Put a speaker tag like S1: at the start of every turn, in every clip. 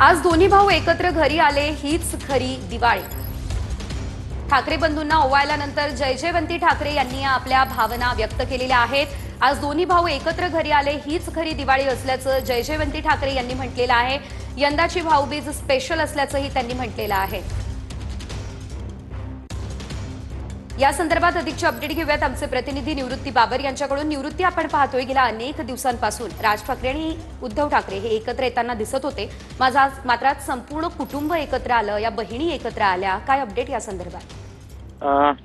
S1: आज दोन्ही भाऊ एकत्र घरी आले, हीच खरी दिवाळी। ठाकरे बंधूंना ओवाळल्यानंतर जयजयवंती ठाकरे यांनी आपल्या भावना व्यक्त केलेल्या आहेत। आज दोन्ही भाऊ एकत्र घरी आले, हीच खरी दिवाळी असल्याचं जयजयवंती ठाकरे यांनी म्हटलेलं आहे। यंदाची भाऊबीज स्पेशल असल्याचंही त्यांनी म्हटलेलं आहे। या संदर्भात अधिकची अपडेट घेऊयात आमचे प्रतिनिधी निवृत्ती बाबर यांच्याकडून। निवृत्ती, आपण पाहतोय गेल्या अनेक दिवसांपासून राज ठाकरे आणि उद्धव ठाकरे हे एकत्र येताना दिसत होते, मात्र आज संपूर्ण कुटुंब एकत्र आलं, या बहिणी एकत्र आल्या, काय अपडेट या संदर्भात?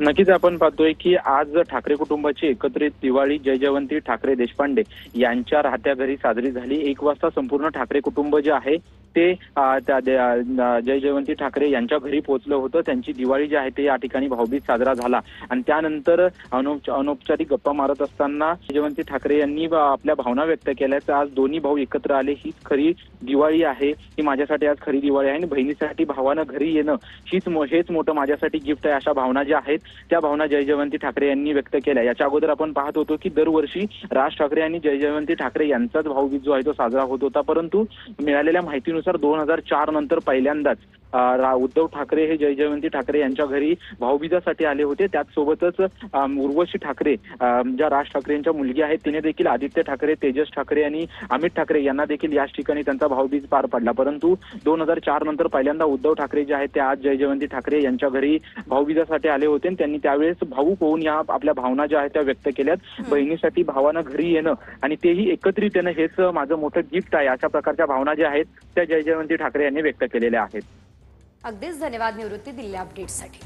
S2: नक्कीच आपण पाहतोय की आज ठाकरे कुटुंबाची एकत्रित दिवाळी जयजयवंती ठाकरे देशपांडे यांच्या राहत्या घरी साजरी झाली। 1 वाजता संपूर्ण ठाकरे कुटुंब जे आहे ते जयजयवंती ठाकरे यांच्या घरी पोहोचलं होतं। त्यांची दिवाळी जी आहे ते या ठिकाणी भाऊबीज साजरा झाला आणि त्यानंतर अनौपचारिक गप्पा मारत असताना जयजयवंती ठाकरे यांनी आपल्या भावना व्यक्त केल्या। आज दोन्ही भाऊ एकत्र आले, हीच खरी दिवाळी आहे, ही माझ्यासाठी आज खरी दिवाळी आहे आणि बहिणीसाठी भावानं घरी येणं हेच मोठं माझ्यासाठी गिफ्ट आहे, अशा भावना ज्या आहेत त्या भावना जयजयवंती ठाकरे यांनी व्यक्त केल्या। याच्या अगोदर आपण पाहत होतो की दरवर्षी राज ठाकरे आणि जयजयवंती ठाकरे यांचाच भाऊबीज जो आहे तो साजरा होत होता, परंतु मिळालेल्या माहितीनुसार 2004 नंतर पहिल्यांदाच उद्धव ठाकरे हे जयजयवंती ठाकरे यांच्या घरी भाऊबीजासाठी आले होते। त्याचसोबतच उर्वशी ठाकरे ज्या राज ठाकरे यांच्या मुलगी आहेत तिने देखील आदित्य ठाकरे, तेजस ठाकरे आणि अमित ठाकरे यांना देखील याच ठिकाणी त्यांचा भाऊबीज पार पडला। परंतु 2004 नंतर पहिल्यांदा उद्धव ठाकरे जे आहेत ते आज जयजयवंती ठाकरे यांच्या घरी भाऊबीजासाठी आले होते। त्यांनी त्यावेळेस भाऊक होऊन या आपल्या भावना ज्या आहेत त्या व्यक्त केल्यात। बहिणीसाठी भावानं घरी येणं आणि तेही एकत्रित येणं हेच माझं मोठं गिफ्ट आहे, अशा प्रकारच्या भावना ज्या आहेत त्या जयजयवंती ठाकरे यांनी व्यक्त केलेल्या आहेत।
S1: अगदीच धन्यवाद निवृत्ती, दिलेल्या अपडेटसाठी।